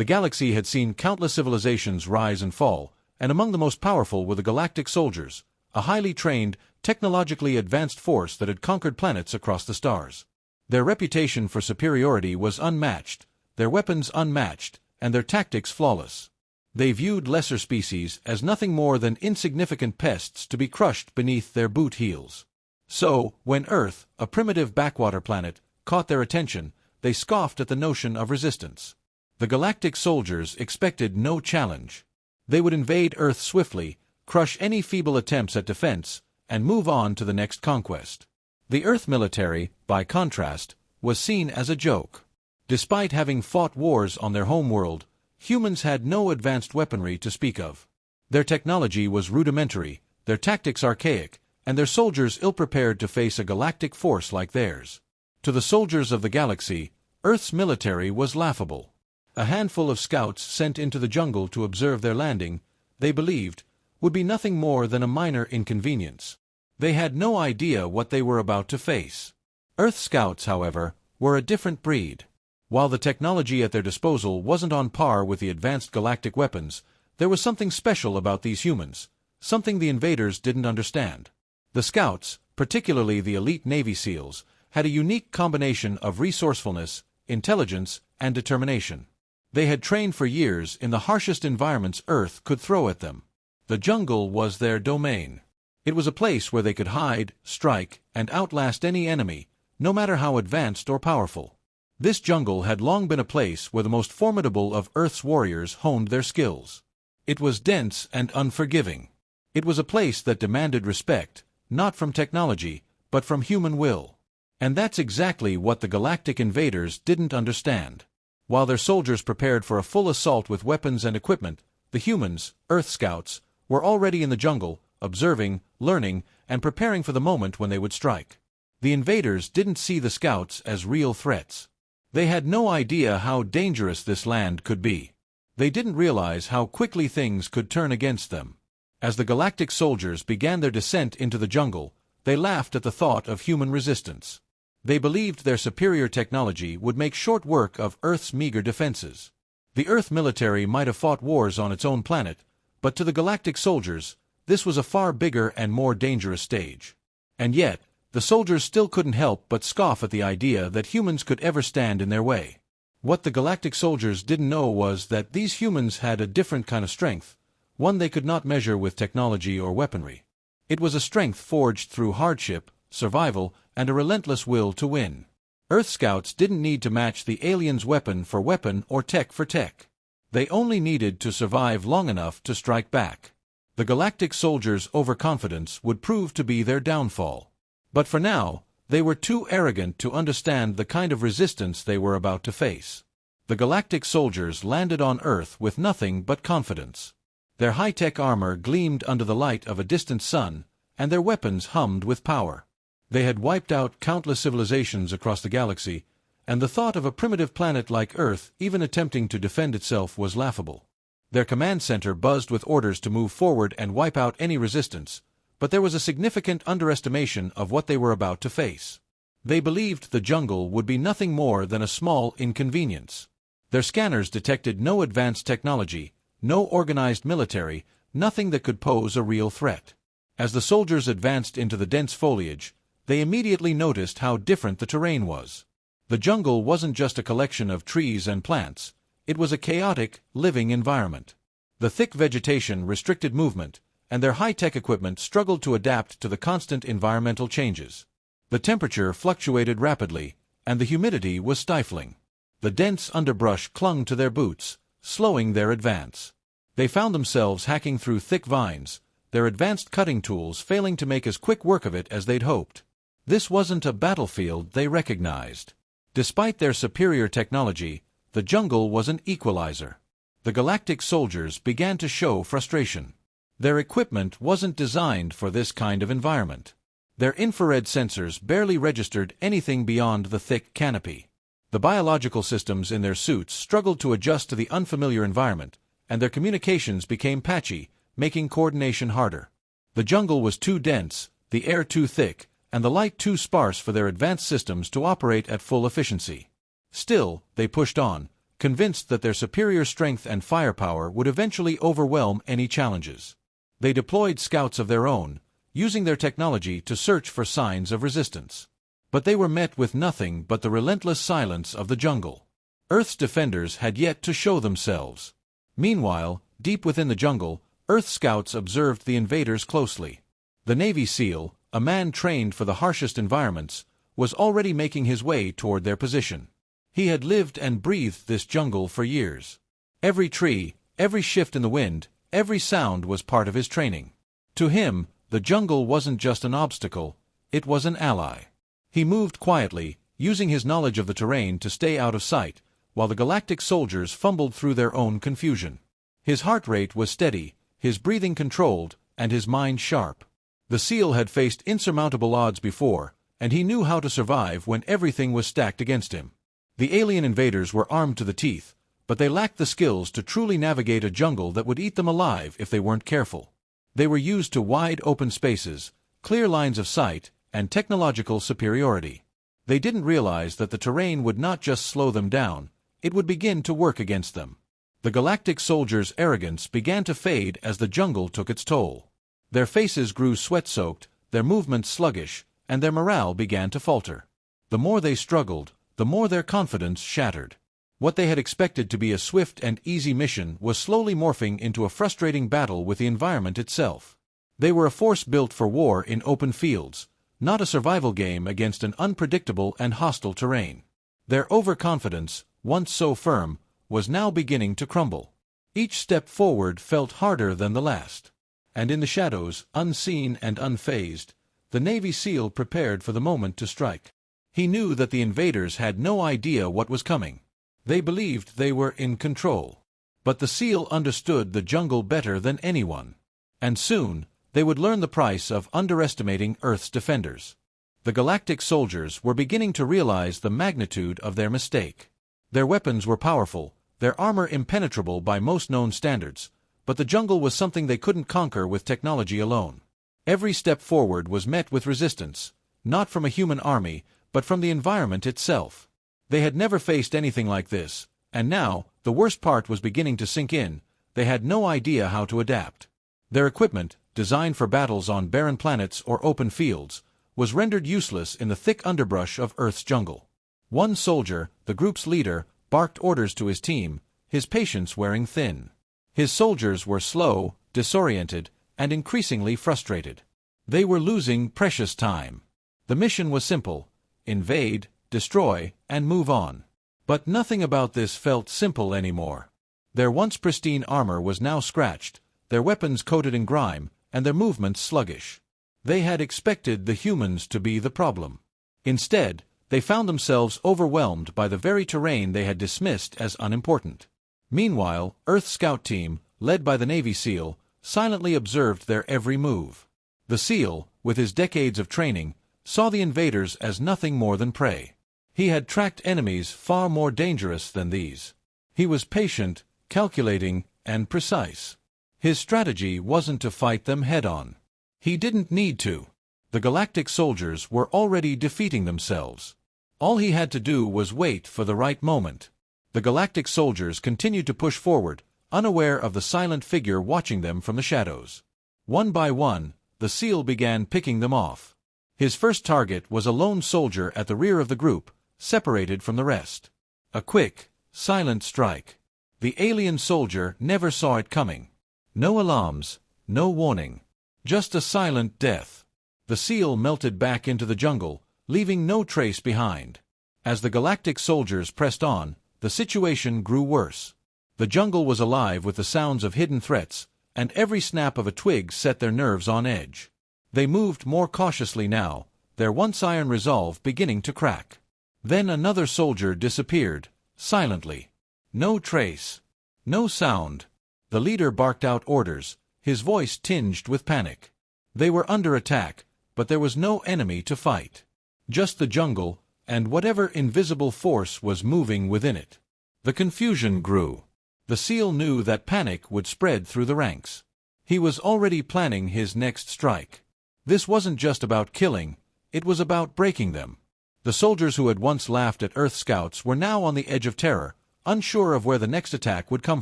The galaxy had seen countless civilizations rise and fall, and among the most powerful were the Galactic soldiers, a highly trained, technologically advanced force that had conquered planets across the stars. Their reputation for superiority was unmatched, their weapons unmatched, and their tactics flawless. They viewed lesser species as nothing more than insignificant pests to be crushed beneath their boot heels. So, when Earth, a primitive backwater planet, caught their attention, they scoffed at the notion of resistance. The Galactic soldiers expected no challenge. They would invade Earth swiftly, crush any feeble attempts at defense, and move on to the next conquest. The Earth military, by contrast, was seen as a joke. Despite having fought wars on their homeworld, humans had no advanced weaponry to speak of. Their technology was rudimentary, their tactics archaic, and their soldiers ill-prepared to face a galactic force like theirs. To the soldiers of the galaxy, Earth's military was laughable. A handful of scouts sent into the jungle to observe their landing, they believed, would be nothing more than a minor inconvenience. They had no idea what they were about to face. Earth scouts, however, were a different breed. While the technology at their disposal wasn't on par with the advanced galactic weapons, there was something special about these humans, something the invaders didn't understand. The scouts, particularly the elite Navy SEALs, had a unique combination of resourcefulness, intelligence, and determination. They had trained for years in the harshest environments Earth could throw at them. The jungle was their domain. It was a place where they could hide, strike, and outlast any enemy, no matter how advanced or powerful. This jungle had long been a place where the most formidable of Earth's warriors honed their skills. It was dense and unforgiving. It was a place that demanded respect, not from technology, but from human will. And that's exactly what the Galactic invaders didn't understand. While their soldiers prepared for a full assault with weapons and equipment, the humans, Earth scouts, were already in the jungle, observing, learning, and preparing for the moment when they would strike. The invaders didn't see the scouts as real threats. They had no idea how dangerous this land could be. They didn't realize how quickly things could turn against them. As the Galactic soldiers began their descent into the jungle, they laughed at the thought of human resistance. They believed their superior technology would make short work of Earth's meager defenses. The Earth military might have fought wars on its own planet, but to the Galactic soldiers, this was a far bigger and more dangerous stage. And yet, the soldiers still couldn't help but scoff at the idea that humans could ever stand in their way. What the Galactic soldiers didn't know was that these humans had a different kind of strength, one they could not measure with technology or weaponry. It was a strength forged through hardship, survival, and a relentless will to win. Earth scouts didn't need to match the aliens' weapon for weapon or tech for tech. They only needed to survive long enough to strike back. The Galactic soldiers' overconfidence would prove to be their downfall. But for now, they were too arrogant to understand the kind of resistance they were about to face. The Galactic soldiers landed on Earth with nothing but confidence. Their high-tech armor gleamed under the light of a distant sun, and their weapons hummed with power. They had wiped out countless civilizations across the galaxy, and the thought of a primitive planet like Earth even attempting to defend itself was laughable. Their command center buzzed with orders to move forward and wipe out any resistance, but there was a significant underestimation of what they were about to face. They believed the jungle would be nothing more than a small inconvenience. Their scanners detected no advanced technology, no organized military, nothing that could pose a real threat. As the soldiers advanced into the dense foliage, they immediately noticed how different the terrain was. The jungle wasn't just a collection of trees and plants, it was a chaotic, living environment. The thick vegetation restricted movement, and their high-tech equipment struggled to adapt to the constant environmental changes. The temperature fluctuated rapidly, and the humidity was stifling. The dense underbrush clung to their boots, slowing their advance. They found themselves hacking through thick vines, their advanced cutting tools failing to make as quick work of it as they'd hoped. This wasn't a battlefield they recognized. Despite their superior technology, the jungle was an equalizer. The Galactic soldiers began to show frustration. Their equipment wasn't designed for this kind of environment. Their infrared sensors barely registered anything beyond the thick canopy. The biological systems in their suits struggled to adjust to the unfamiliar environment, and their communications became patchy, making coordination harder. The jungle was too dense, the air too thick, and the light too sparse for their advanced systems to operate at full efficiency. Still, they pushed on, convinced that their superior strength and firepower would eventually overwhelm any challenges. They deployed scouts of their own, using their technology to search for signs of resistance. But they were met with nothing but the relentless silence of the jungle. Earth's defenders had yet to show themselves. Meanwhile, deep within the jungle, Earth scouts observed the invaders closely. The Navy SEAL, a man trained for the harshest environments, was already making his way toward their position. He had lived and breathed this jungle for years. Every tree, every shift in the wind, every sound was part of his training. To him, the jungle wasn't just an obstacle, it was an ally. He moved quietly, using his knowledge of the terrain to stay out of sight, while the Galactic soldiers fumbled through their own confusion. His heart rate was steady, his breathing controlled, and his mind sharp. The SEAL had faced insurmountable odds before, and he knew how to survive when everything was stacked against him. The alien invaders were armed to the teeth, but they lacked the skills to truly navigate a jungle that would eat them alive if they weren't careful. They were used to wide open spaces, clear lines of sight, and technological superiority. They didn't realize that the terrain would not just slow them down, it would begin to work against them. The Galactic soldiers' arrogance began to fade as the jungle took its toll. Their faces grew sweat-soaked, their movements sluggish, and their morale began to falter. The more they struggled, the more their confidence shattered. What they had expected to be a swift and easy mission was slowly morphing into a frustrating battle with the environment itself. They were a force built for war in open fields, not a survival game against an unpredictable and hostile terrain. Their overconfidence, once so firm, was now beginning to crumble. Each step forward felt harder than the last. And in the shadows, unseen and unfazed, the Navy SEAL prepared for the moment to strike. He knew that the invaders had no idea what was coming. They believed they were in control. But the SEAL understood the jungle better than anyone. And soon, they would learn the price of underestimating Earth's defenders. The Galactic soldiers were beginning to realize the magnitude of their mistake. Their weapons were powerful, their armor impenetrable by most known standards, but the jungle was something they couldn't conquer with technology alone. Every step forward was met with resistance, not from a human army, but from the environment itself. They had never faced anything like this, and now, the worst part was beginning to sink in, they had no idea how to adapt. Their equipment, designed for battles on barren planets or open fields, was rendered useless in the thick underbrush of Earth's jungle. One soldier, the group's leader, barked orders to his team, his patience wearing thin. His soldiers were slow, disoriented, and increasingly frustrated. They were losing precious time. The mission was simple: invade, destroy, and move on. But nothing about this felt simple anymore. Their once pristine armor was now scratched, their weapons coated in grime, and their movements sluggish. They had expected the humans to be the problem. Instead, they found themselves overwhelmed by the very terrain they had dismissed as unimportant. Meanwhile, Earth's scout team, led by the Navy SEAL, silently observed their every move. The SEAL, with his decades of training, saw the invaders as nothing more than prey. He had tracked enemies far more dangerous than these. He was patient, calculating, and precise. His strategy wasn't to fight them head-on. He didn't need to. The Galactic soldiers were already defeating themselves. All he had to do was wait for the right moment. The Galactic soldiers continued to push forward, unaware of the silent figure watching them from the shadows. One by one, the SEAL began picking them off. His first target was a lone soldier at the rear of the group, separated from the rest. A quick, silent strike. The alien soldier never saw it coming. No alarms, no warning. Just a silent death. The SEAL melted back into the jungle, leaving no trace behind. As the Galactic soldiers pressed on, the situation grew worse. The jungle was alive with the sounds of hidden threats, and every snap of a twig set their nerves on edge. They moved more cautiously now, their once iron resolve beginning to crack. Then another soldier disappeared, silently. No trace. No sound. The leader barked out orders, his voice tinged with panic. They were under attack, but there was no enemy to fight. Just the jungle, and whatever invisible force was moving within it. The confusion grew. The SEAL knew that panic would spread through the ranks. He was already planning his next strike. This wasn't just about killing, it was about breaking them. The soldiers who had once laughed at Earth scouts were now on the edge of terror, unsure of where the next attack would come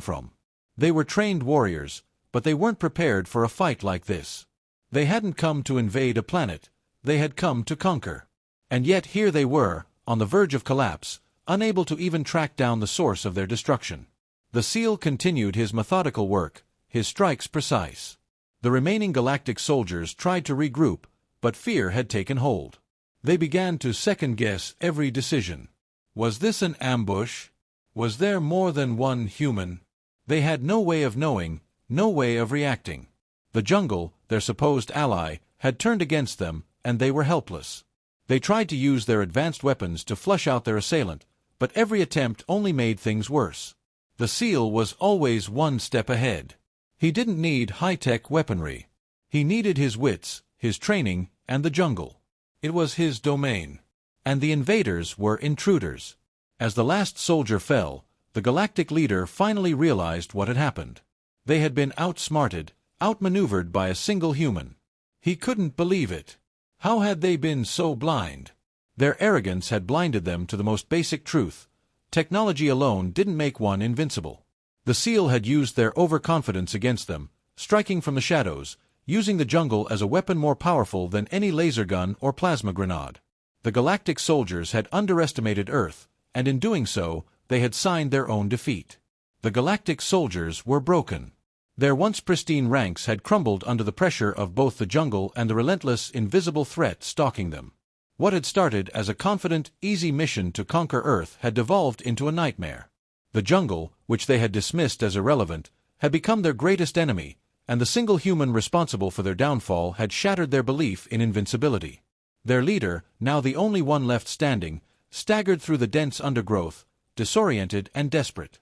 from. They were trained warriors, but they weren't prepared for a fight like this. They hadn't come to invade a planet, they had come to conquer. And yet here they were, on the verge of collapse, unable to even track down the source of their destruction. The SEAL continued his methodical work, his strikes precise. The remaining galactic soldiers tried to regroup, but fear had taken hold. They began to second-guess every decision. Was this an ambush? Was there more than one human? They had no way of knowing, no way of reacting. The jungle, their supposed ally, had turned against them, and they were helpless. They tried to use their advanced weapons to flush out their assailant, but every attempt only made things worse. The SEAL was always one step ahead. He didn't need high-tech weaponry. He needed his wits, his training, and the jungle. It was his domain. And the invaders were intruders. As the last soldier fell, the galactic leader finally realized what had happened. They had been outsmarted, outmaneuvered by a single human. He couldn't believe it. How had they been so blind? Their arrogance had blinded them to the most basic truth. Technology alone didn't make one invincible. The SEAL had used their overconfidence against them, striking from the shadows, using the jungle as a weapon more powerful than any laser gun or plasma grenade. The galactic soldiers had underestimated Earth, and in doing so, they had signed their own defeat. The galactic soldiers were broken. Their once pristine ranks had crumbled under the pressure of both the jungle and the relentless, invisible threat stalking them. What had started as a confident, easy mission to conquer Earth had devolved into a nightmare. The jungle, which they had dismissed as irrelevant, had become their greatest enemy, and the single human responsible for their downfall had shattered their belief in invincibility. Their leader, now the only one left standing, staggered through the dense undergrowth, disoriented and desperate.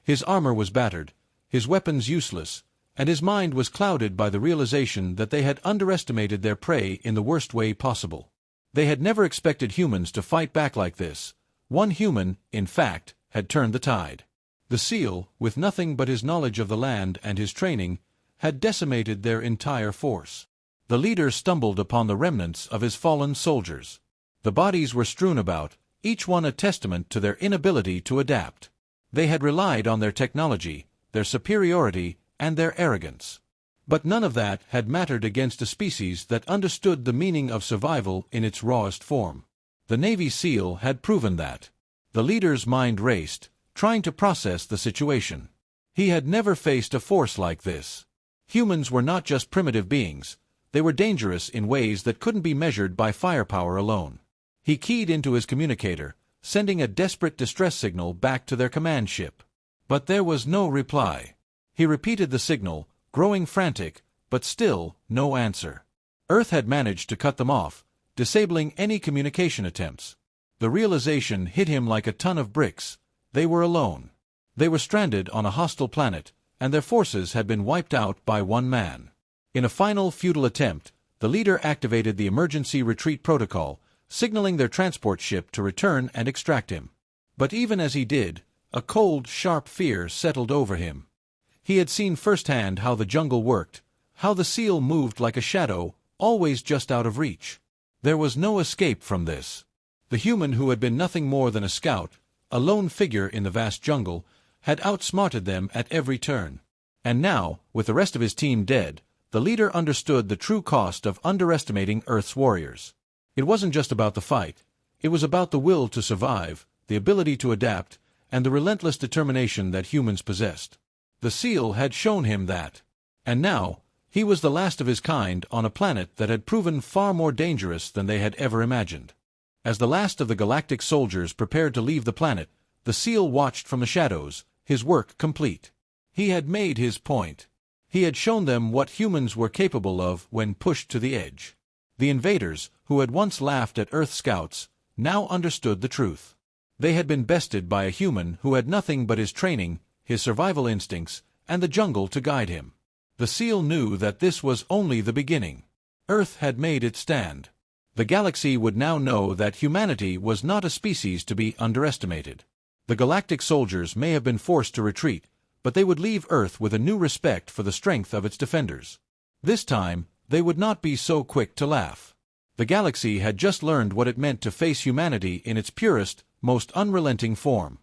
His armor was battered, his weapons useless, and his mind was clouded by the realization that they had underestimated their prey in the worst way possible. They had never expected humans to fight back like this. One human, in fact, had turned the tide. The SEAL, with nothing but his knowledge of the land and his training, had decimated their entire force. The leader stumbled upon the remnants of his fallen soldiers. The bodies were strewn about, each one a testament to their inability to adapt. They had relied on their technology, their superiority, and their arrogance. But none of that had mattered against a species that understood the meaning of survival in its rawest form. The Navy SEAL had proven that. The leader's mind raced, trying to process the situation. He had never faced a force like this. Humans were not just primitive beings, they were dangerous in ways that couldn't be measured by firepower alone. He keyed into his communicator, sending a desperate distress signal back to their command ship. But there was no reply. He repeated the signal, growing frantic, but still no answer. Earth had managed to cut them off, disabling any communication attempts. The realization hit him like a ton of bricks. They were alone. They were stranded on a hostile planet, and their forces had been wiped out by one man. In a final futile attempt, the leader activated the emergency retreat protocol, signaling their transport ship to return and extract him. But even as he did, a cold, sharp fear settled over him. He had seen firsthand how the jungle worked, how the SEAL moved like a shadow, always just out of reach. There was no escape from this. The human who had been nothing more than a scout, a lone figure in the vast jungle, had outsmarted them at every turn. And now, with the rest of his team dead, the leader understood the true cost of underestimating Earth's warriors. It wasn't just about the fight. It was about the will to survive, the ability to adapt, and the relentless determination that humans possessed. The SEAL had shown him that. And now, he was the last of his kind on a planet that had proven far more dangerous than they had ever imagined. As the last of the galactic soldiers prepared to leave the planet, the SEAL watched from the shadows, his work complete. He had made his point. He had shown them what humans were capable of when pushed to the edge. The invaders, who had once laughed at Earth scouts, now understood the truth. They had been bested by a human who had nothing but his training, his survival instincts, and the jungle to guide him. The SEAL knew that this was only the beginning. Earth had made its stand. The galaxy would now know that humanity was not a species to be underestimated. The galactic soldiers may have been forced to retreat, but they would leave Earth with a new respect for the strength of its defenders. This time, they would not be so quick to laugh. The galaxy had just learned what it meant to face humanity in its purest, most unrelenting form.